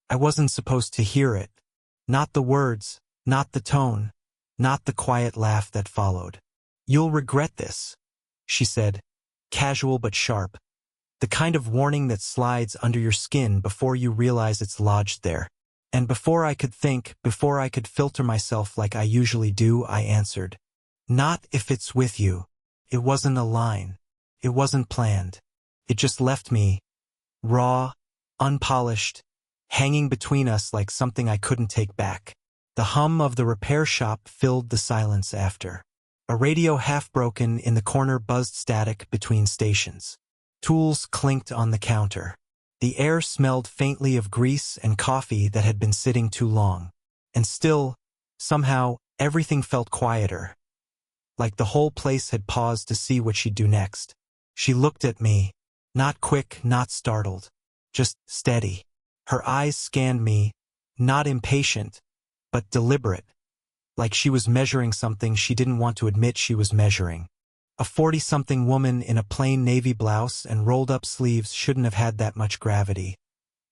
I wasn't supposed to hear it. Not the words, not the tone, not the quiet laugh that followed. "You'll regret this," she said, casual but sharp. The kind of warning that slides under your skin before you realize it's lodged there. And before I could think, before I could filter myself like I usually do, I answered, "Not if it's with you." It wasn't a line. It wasn't planned. It just left me, raw, unpolished, hanging between us like something I couldn't take back. The hum of the repair shop filled the silence after. A radio half-broken in the corner buzzed static between stations. Tools clinked on the counter. The air smelled faintly of grease and coffee that had been sitting too long. And still, somehow, everything felt quieter. Like the whole place had paused to see what she'd do next. She looked at me, not quick, not startled, just steady. Her eyes scanned me, not impatient, but deliberate, like she was measuring something she didn't want to admit she was measuring. A 40-something woman in a plain navy blouse and rolled-up sleeves shouldn't have had that much gravity.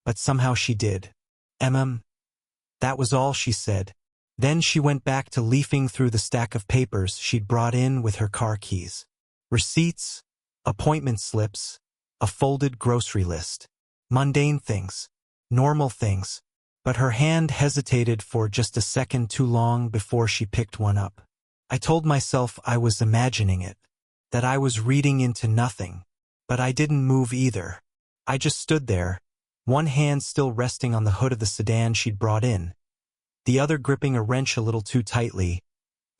But somehow she did. That was all she said. Then she went back to leafing through the stack of papers she'd brought in with her car keys. Receipts, appointment slips, a folded grocery list. Mundane things. Normal things. But her hand hesitated for just a second too long before she picked one up. I told myself I was imagining it, that I was reading into nothing, but I didn't move either. I just stood there, one hand still resting on the hood of the sedan she'd brought in, the other gripping a wrench a little too tightly,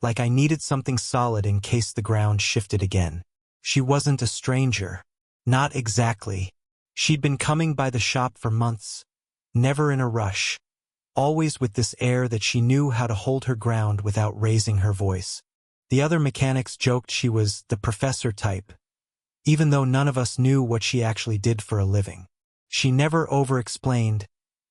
like I needed something solid in case the ground shifted again. She wasn't a stranger. Not exactly. She'd been coming by the shop for months, never in a rush, always with this air that she knew how to hold her ground without raising her voice. The other mechanics joked she was the professor type, even though none of us knew what she actually did for a living. She never over-explained,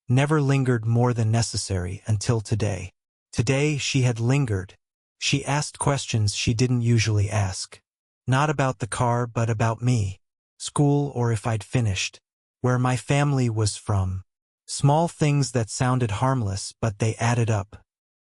never lingered more than necessary until today. Today she had lingered. She asked questions she didn't usually ask. Not about the car, but about me, school, or if I'd finished, where my family was from. Small things that sounded harmless, but they added up.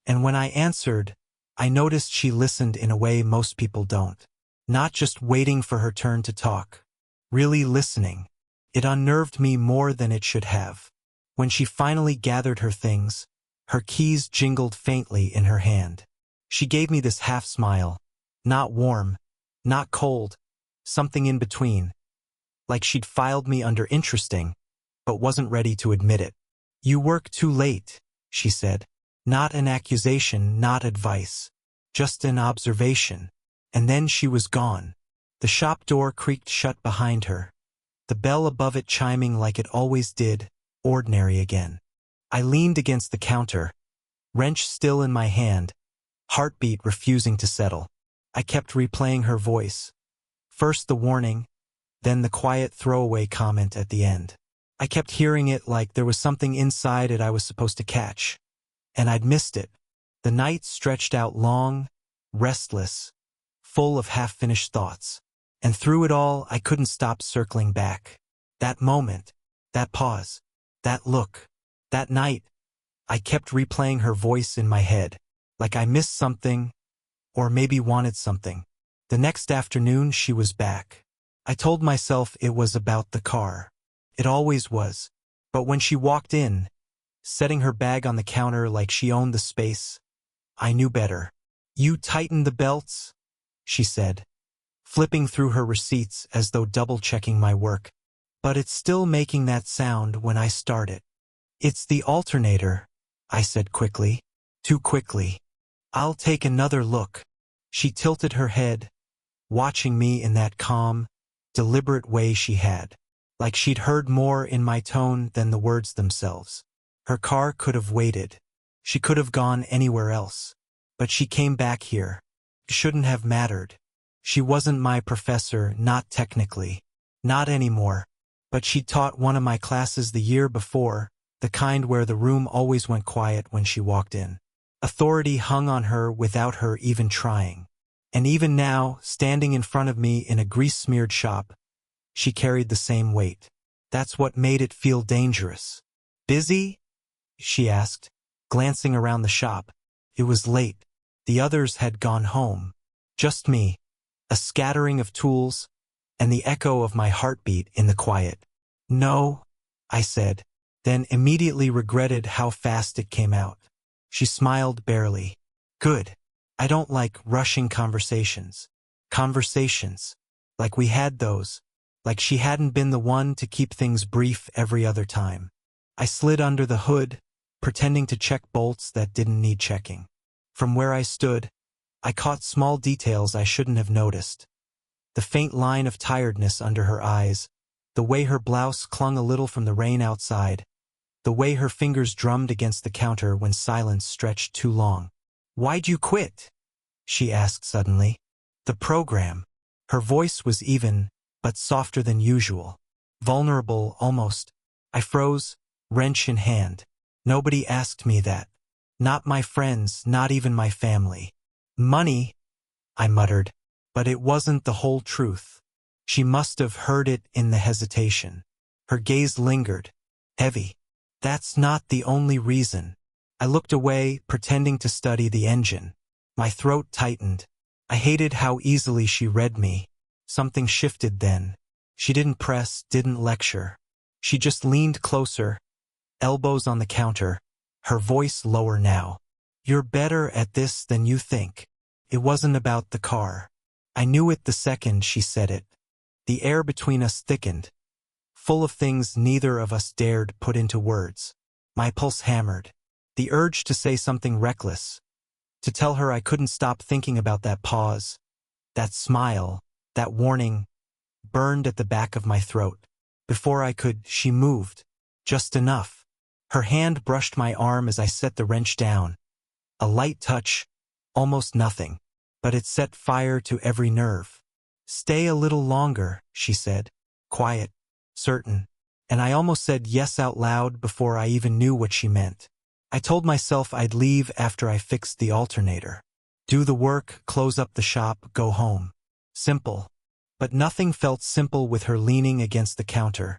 And when I answered, I noticed she listened in a way most people don't. Not just waiting for her turn to talk. Really listening. It unnerved me more than it should have. When she finally gathered her things, her keys jingled faintly in her hand. She gave me this half-smile. Not warm, not cold, something in between. Like she'd filed me under interesting, but wasn't ready to admit it. "You work too late," she said. Not an accusation, not advice. Just an observation. And then she was gone. The shop door creaked shut behind her, the bell above it chiming like it always did, ordinary again. I leaned against the counter, wrench still in my hand, heartbeat refusing to settle. I kept replaying her voice. First the warning, then the quiet throwaway comment at the end. I kept hearing it like there was something inside it I was supposed to catch. And I'd missed it. The night stretched out long, restless, full of half-finished thoughts. And through it all, I couldn't stop circling back. That moment, that pause, that look, that night, I kept replaying her voice in my head, like I missed something, or maybe wanted something. The next afternoon, she was back. I told myself it was about the car. It always was. But when she walked in, setting her bag on the counter like she owned the space, I knew better. "You tighten the belts?" she said, flipping through her receipts as though double-checking my work. "But it's still making that sound when I start it." "It's the alternator," I said quickly. Too quickly. "I'll take another look." She tilted her head, watching me in that calm, deliberate way she had. Like she'd heard more in my tone than the words themselves. Her car could have waited. She could have gone anywhere else. But she came back here. It shouldn't have mattered. She wasn't my professor, not technically. Not anymore. But she'd taught one of my classes the year before, the kind where the room always went quiet when she walked in. Authority hung on her without her even trying. And even now, standing in front of me in a grease-smeared shop, she carried the same weight. That's what made it feel dangerous. Busy? she asked, glancing around the shop. It was late. The others had gone home. Just me, a scattering of tools, and the echo of my heartbeat in the quiet. No, I said, then immediately regretted how fast it came out. She smiled barely. Good. I don't like rushing conversations. Conversations. Like we had those. Like she hadn't been the one to keep things brief every other time. I slid under the hood, pretending to check bolts that didn't need checking. From where I stood, I caught small details I shouldn't have noticed. The faint line of tiredness under her eyes, the way her blouse clung a little from the rain outside, the way her fingers drummed against the counter when silence stretched too long. "Why'd you quit?" she asked suddenly. "The program." Her voice was even, but softer than usual. Vulnerable, almost. I froze, wrench in hand. Nobody asked me that. Not my friends, not even my family. "Money," I muttered, but it wasn't the whole truth. She must have heard it in the hesitation. Her gaze lingered, heavy. "That's not the only reason." I looked away, pretending to study the engine. My throat tightened. I hated how easily she read me. Something shifted then. She didn't press, didn't lecture. She just leaned closer, elbows on the counter, her voice lower now. "You're better at this than you think." It wasn't about the car. I knew it the second she said it. The air between us thickened, full of things neither of us dared put into words. My pulse hammered. The urge to say something reckless, to tell her I couldn't stop thinking about that pause, that smile, that warning, burned at the back of my throat. Before I could, she moved. Just enough. Her hand brushed my arm as I set the wrench down. A light touch, almost nothing, but it set fire to every nerve. "Stay a little longer," she said. Quiet, certain, and I almost said yes out loud before I even knew what she meant. I told myself I'd leave after I fixed the alternator. Do the work, close up the shop, go home. Simple. But nothing felt simple with her leaning against the counter,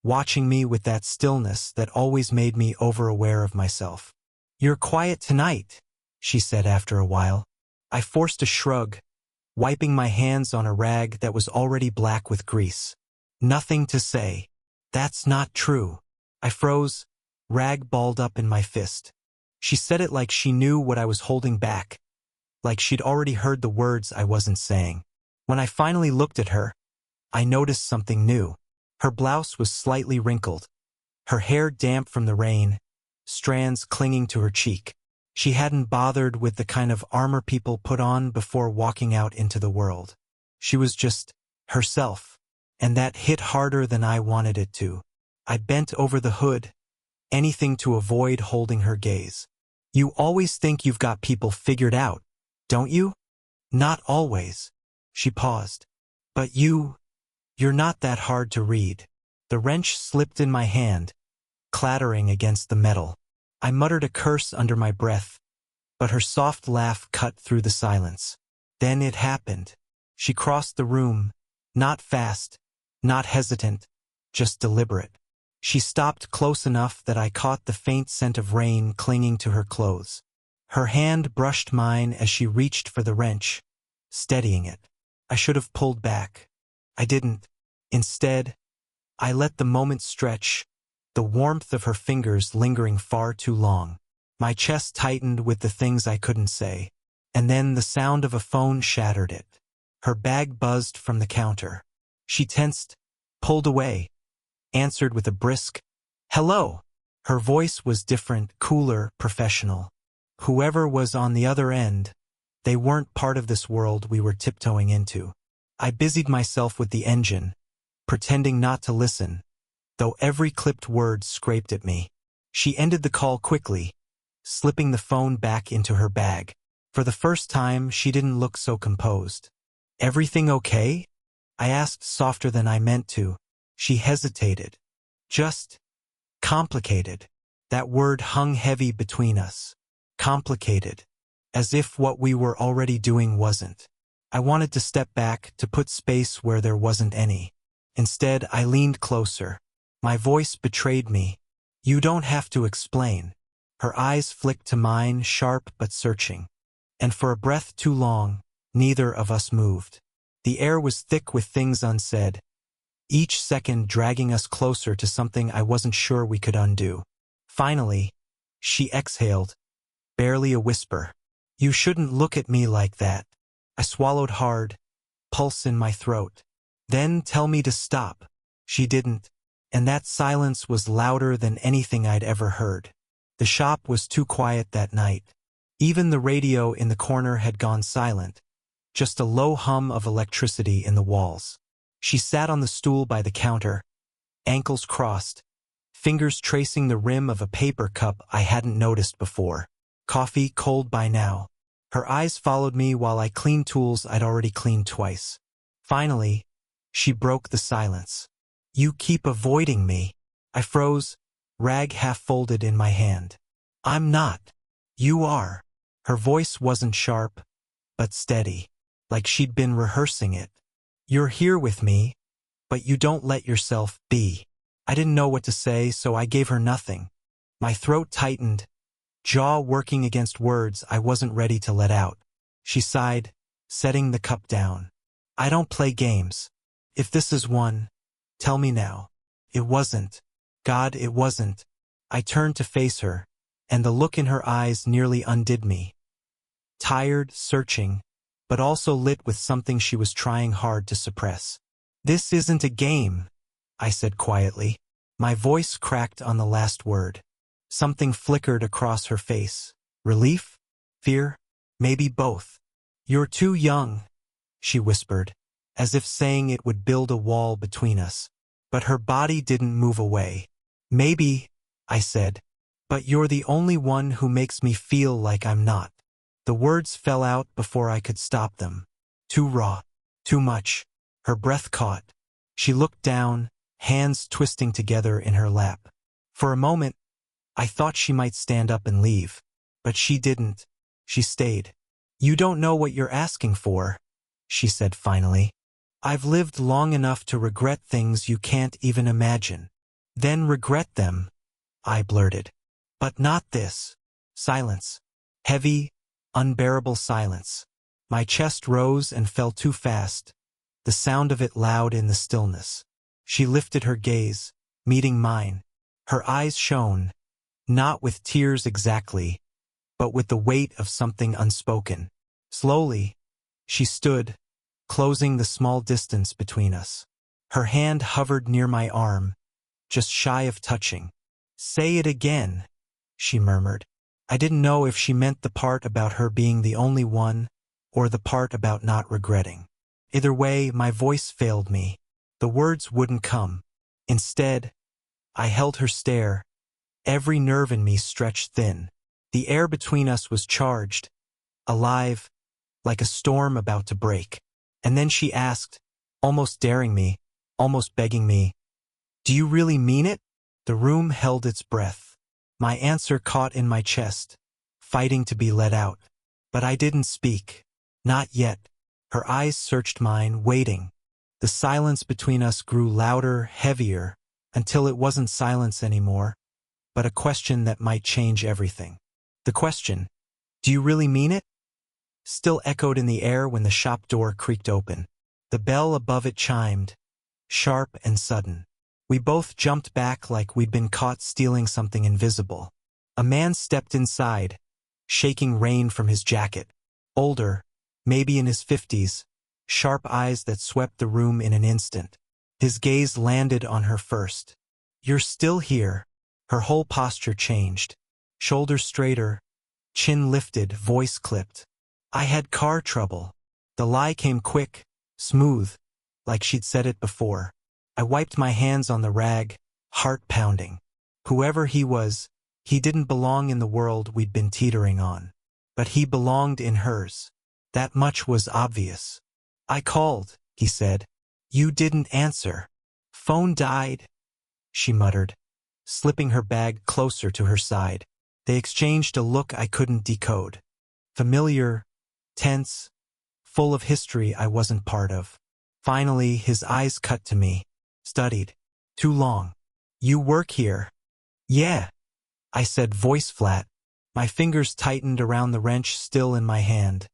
watching me with that stillness that always made me over-aware of myself. "You're quiet tonight," she said after a while. I forced a shrug, wiping my hands on a rag that was already black with grease. Nothing to say. "That's not true." I froze, rag balled up in my fist. She said it like she knew what I was holding back, like she'd already heard the words I wasn't saying. When I finally looked at her, I noticed something new. Her blouse was slightly wrinkled, her hair damp from the rain, strands clinging to her cheek. She hadn't bothered with the kind of armor people put on before walking out into the world. She was just herself, and that hit harder than I wanted it to. I bent over the hood, anything to avoid holding her gaze. "You always think you've got people figured out, don't you?" "Not always." She paused. "But you're not that hard to read." The wrench slipped in my hand, clattering against the metal. I muttered a curse under my breath, but her soft laugh cut through the silence. Then it happened. She crossed the room, not fast, not hesitant, just deliberate. She stopped close enough that I caught the faint scent of rain clinging to her clothes. Her hand brushed mine as she reached for the wrench, steadying it. I should have pulled back. I didn't. Instead, I let the moment stretch, the warmth of her fingers lingering far too long. My chest tightened with the things I couldn't say, and then the sound of a phone shattered it. Her bag buzzed from the counter. She tensed, pulled away, answered with a brisk, "Hello." Her voice was different, cooler, professional. Whoever was on the other end, they weren't part of this world we were tiptoeing into. I busied myself with the engine, pretending not to listen, though every clipped word scraped at me. She ended the call quickly, slipping the phone back into her bag. For the first time, she didn't look so composed. "Everything okay?" I asked softer than I meant to. She hesitated. "Just complicated." That word hung heavy between us. Complicated. As if what we were already doing wasn't. I wanted to step back, to put space where there wasn't any. Instead, I leaned closer. My voice betrayed me. "You don't have to explain." Her eyes flicked to mine, sharp but searching. And for a breath too long, neither of us moved. The air was thick with things unsaid, each second dragging us closer to something I wasn't sure we could undo. Finally, she exhaled, barely a whisper. "You shouldn't look at me like that." I swallowed hard, pulse in my throat. "Then tell me to stop." She didn't, and that silence was louder than anything I'd ever heard. The shop was too quiet that night. Even the radio in the corner had gone silent, just a low hum of electricity in the walls. She sat on the stool by the counter, ankles crossed, fingers tracing the rim of a paper cup I hadn't noticed before. Coffee cold by now. Her eyes followed me while I cleaned tools I'd already cleaned twice. Finally, she broke the silence. "You keep avoiding me." I froze, rag half folded in my hand. "I'm not. You are." Her voice wasn't sharp, but steady, like she'd been rehearsing it. "You're here with me, but you don't let yourself be." I didn't know what to say, so I gave her nothing. My throat tightened, jaw working against words I wasn't ready to let out. She sighed, setting the cup down. "I don't play games. If this is one, tell me now." It wasn't. God, it wasn't. I turned to face her, and the look in her eyes nearly undid me. Tired, searching, but also lit with something she was trying hard to suppress. "This isn't a game," I said quietly. My voice cracked on the last word. Something flickered across her face. Relief? Fear? Maybe both. "You're too young," she whispered, as if saying it would build a wall between us. But her body didn't move away. "Maybe," I said, "but you're the only one who makes me feel like I'm not." The words fell out before I could stop them. Too raw. Too much. Her breath caught. She looked down, hands twisting together in her lap. For a moment, I thought she might stand up and leave. But she didn't. She stayed. "You don't know what you're asking for," she said finally. "I've lived long enough to regret things you can't even imagine." "Then regret them," I blurted. "But not this." Silence. Heavy, unbearable silence. My chest rose and fell too fast, the sound of it loud in the stillness. She lifted her gaze, meeting mine. Her eyes shone, not with tears exactly, but with the weight of something unspoken. Slowly, she stood, closing the small distance between us. Her hand hovered near my arm, just shy of touching. "Say it again," she murmured. I didn't know if she meant the part about her being the only one, or the part about not regretting. Either way, my voice failed me. The words wouldn't come. Instead, I held her stare, every nerve in me stretched thin. The air between us was charged, alive, like a storm about to break. And then she asked, almost daring me, almost begging me, "Do you really mean it?" The room held its breath. My answer caught in my chest, fighting to be let out. But I didn't speak. Not yet. Her eyes searched mine, waiting. The silence between us grew louder, heavier, until it wasn't silence anymore, but a question that might change everything. The question, "Do you really mean it?" still echoed in the air when the shop door creaked open. The bell above it chimed, sharp and sudden. We both jumped back like we'd been caught stealing something invisible. A man stepped inside, shaking rain from his jacket. Older, maybe in his 50s, sharp eyes that swept the room in an instant. His gaze landed on her first. "You're still here." Her whole posture changed. Shoulders straighter, chin lifted, voice clipped. "I had car trouble." The lie came quick, smooth, like she'd said it before. I wiped my hands on the rag, heart pounding. Whoever he was, he didn't belong in the world we'd been teetering on. But he belonged in hers. That much was obvious. "I called," he said. "You didn't answer." "Phone died," she muttered, slipping her bag closer to her side. They exchanged a look I couldn't decode. Familiar, tense, full of history I wasn't part of. Finally, his eyes cut to me. Studied. "Too long." "You work here?" "Yeah," I said, voice flat, My fingers tightened around the wrench still in my hand,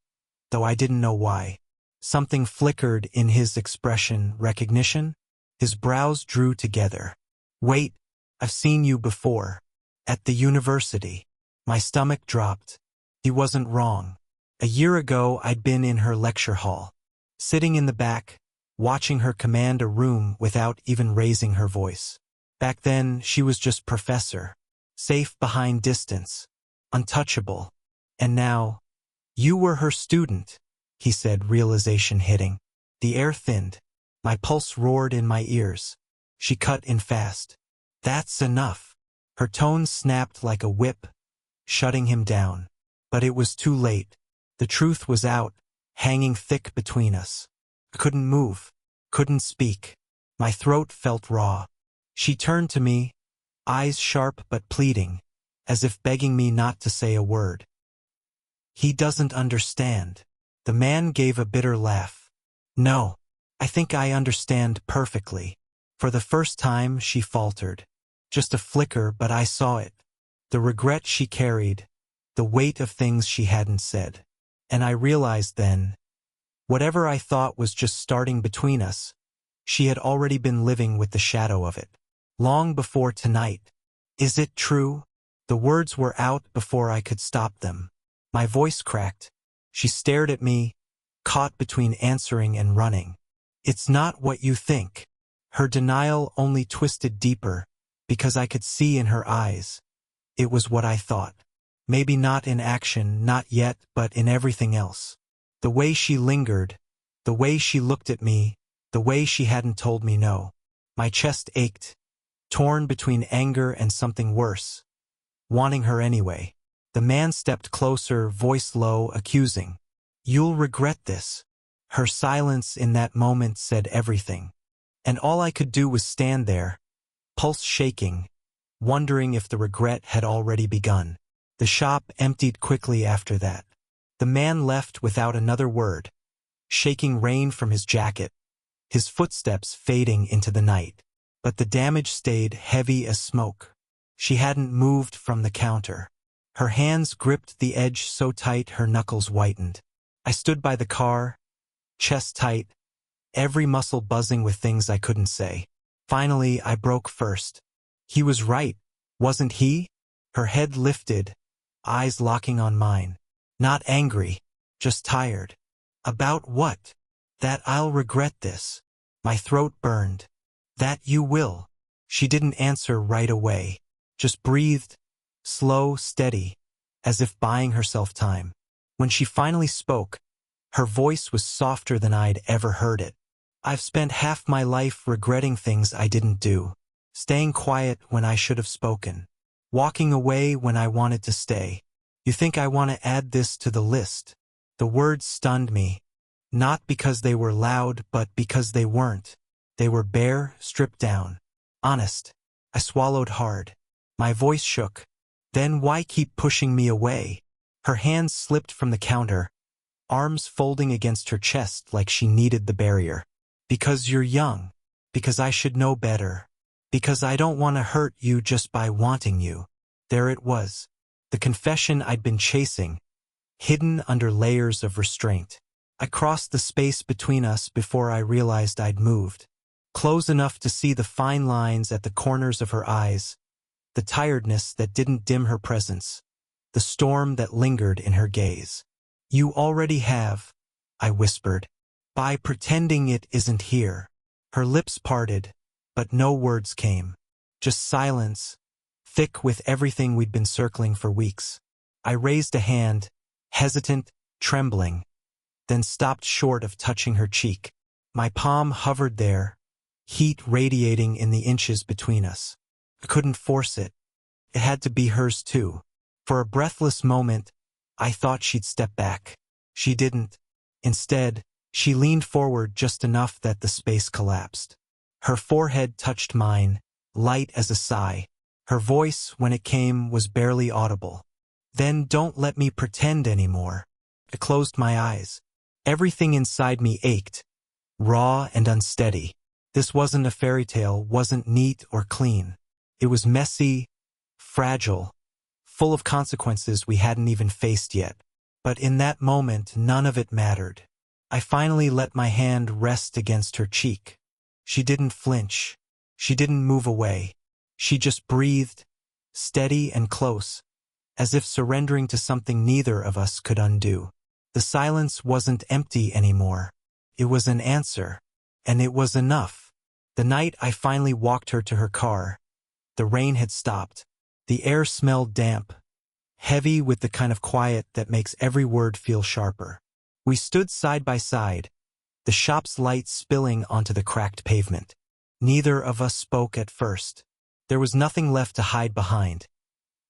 though I didn't know why. Something flickered in his expression. Recognition? His brows drew together. Wait, I've seen you before. At the university. My stomach dropped. He wasn't wrong. A year ago I'd been in her lecture hall, sitting in the back, watching her command a room without even raising her voice. Back then she was just professor, safe behind distance, untouchable. And now, you were her student, he said, realization hitting. The air thinned. My pulse roared in my ears. She cut in fast. That's enough. Her tone snapped like a whip, shutting him down. But it was too late. The truth was out, hanging thick between us. I couldn't move, couldn't speak. My throat felt raw. She turned to me, eyes sharp but pleading, as if begging me not to say a word. He doesn't understand. The man gave a bitter laugh. No, I think I understand perfectly. For the first time she faltered. Just a flicker, but I saw it. The regret she carried, the weight of things she hadn't said. And I realized then, whatever I thought was just starting between us, she had already been living with the shadow of it. Long before tonight. Is it true? The words were out before I could stop them. My voice cracked. She stared at me, caught between answering and running. It's not what you think. Her denial only twisted deeper, because I could see in her eyes. It was what I thought. Maybe not in action, not yet, but in everything else. The way she lingered, the way she looked at me, the way she hadn't told me no. My chest ached, torn between anger and something worse. Wanting her anyway. The man stepped closer, voice low, accusing. You'll regret this. Her silence in that moment said everything. And all I could do was stand there, pulse shaking, wondering if the regret had already begun. The shop emptied quickly after that. The man left without another word, shaking rain from his jacket, his footsteps fading into the night. But the damage stayed heavy as smoke. She hadn't moved from the counter. Her hands gripped the edge so tight her knuckles whitened. I stood by the car, chest tight, every muscle buzzing with things I couldn't say. Finally, I broke first. He was right, wasn't he? Her head lifted, eyes locking on mine. Not angry, just tired. About what? That I'll regret this. My throat burned. That you will. She didn't answer right away, just breathed, slow, steady, as if buying herself time. When she finally spoke, her voice was softer than I'd ever heard it. I've spent half my life regretting things I didn't do, staying quiet when I should have spoken, walking away when I wanted to stay. You think I want to add this to the list? The words stunned me, not because they were loud, but because they weren't. They were bare, stripped down, honest. I swallowed hard. My voice shook. Then why keep pushing me away? Her hands slipped from the counter, arms folding against her chest like she needed the barrier. Because you're young. Because I should know better. Because I don't want to hurt you just by wanting you. There it was. The confession I'd been chasing, hidden under layers of restraint. I crossed the space between us before I realized I'd moved. Close enough to see the fine lines at the corners of her eyes, the tiredness that didn't dim her presence, the storm that lingered in her gaze. You already have, I whispered, by pretending it isn't here. Her lips parted, but no words came. Just silence, thick with everything we'd been circling for weeks. I raised a hand, hesitant, trembling, then stopped short of touching her cheek. My palm hovered there, heat radiating in the inches between us. I couldn't force it. It had to be hers too. For a breathless moment, I thought she'd step back. She didn't. Instead, she leaned forward just enough that the space collapsed. Her forehead touched mine, light as a sigh. Her voice, when it came, was barely audible. Then don't let me pretend anymore. I closed my eyes. Everything inside me ached, raw and unsteady. This wasn't a fairy tale, wasn't neat or clean. It was messy, fragile, full of consequences we hadn't even faced yet. But in that moment, none of it mattered. I finally let my hand rest against her cheek. She didn't flinch. She didn't move away. She just breathed, steady and close, as if surrendering to something neither of us could undo. The silence wasn't empty anymore. It was an answer, and it was enough. The night I finally walked her to her car, the rain had stopped. The air smelled damp, heavy with the kind of quiet that makes every word feel sharper. We stood side by side, the shop's light spilling onto the cracked pavement. Neither of us spoke at first. There was nothing left to hide behind.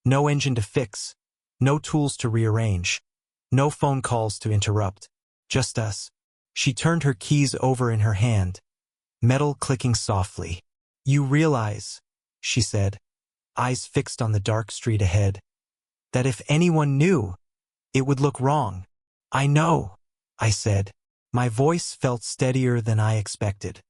No engine to fix, no tools to rearrange, no phone calls to interrupt. Just us. She turned her keys over in her hand, metal clicking softly. "You realize," she said, eyes fixed on the dark street ahead, "that if anyone knew, it would look wrong." "I know," I said. My voice felt steadier than I expected.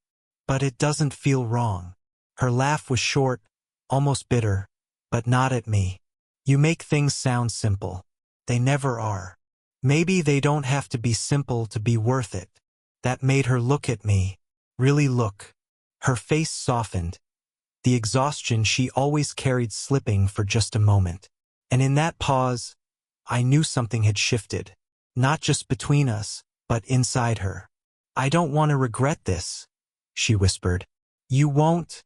"But it doesn't feel wrong." Her laugh was short, almost bitter, but not at me. "You make things sound simple. They never are. Maybe they don't have to be simple to be worth it." That made her look at me, really look. Her face softened, the exhaustion she always carried slipping for just a moment. And in that pause, I knew something had shifted, not just between us, but inside her. "I don't want to regret this," she whispered. "You won't,"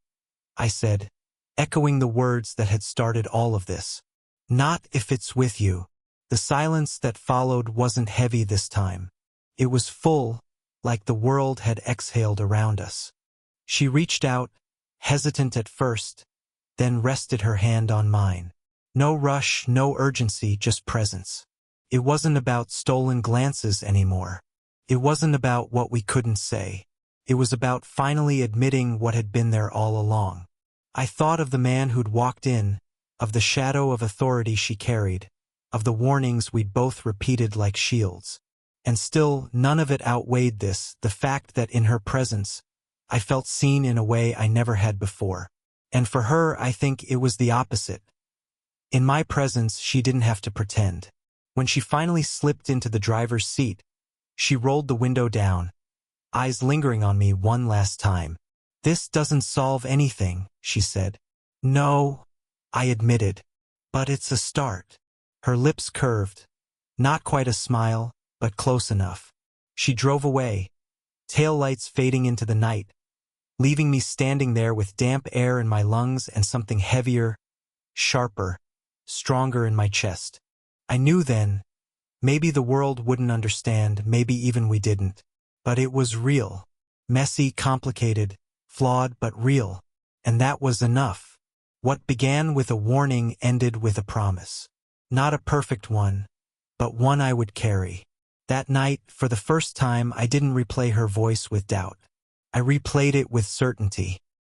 I said, echoing the words that had started all of this. "Not if it's with you." The silence that followed wasn't heavy this time. It was full, like the world had exhaled around us. She reached out, hesitant at first, then rested her hand on mine. No rush, no urgency, just presence. It wasn't about stolen glances anymore. It wasn't about what we couldn't say. It was about finally admitting what had been there all along. I thought of the man who'd walked in, of the shadow of authority she carried, of the warnings we'd both repeated like shields. And still, none of it outweighed this, the fact that in her presence, I felt seen in a way I never had before. And for her, I think it was the opposite. In my presence, she didn't have to pretend. When she finally slipped into the driver's seat, she rolled the window down, eyes lingering on me one last time. "This doesn't solve anything," she said. "No," I admitted, "but it's a start." Her lips curved, not quite a smile, but close enough. She drove away, taillights fading into the night, leaving me standing there with damp air in my lungs and something heavier, sharper, stronger in my chest. I knew then, maybe the world wouldn't understand, maybe even we didn't. But it was real. Messy, complicated, flawed, but real. And that was enough. What began with a warning ended with a promise. Not a perfect one, but one I would carry. That night, for the first time, I didn't replay her voice with doubt. I replayed it with certainty.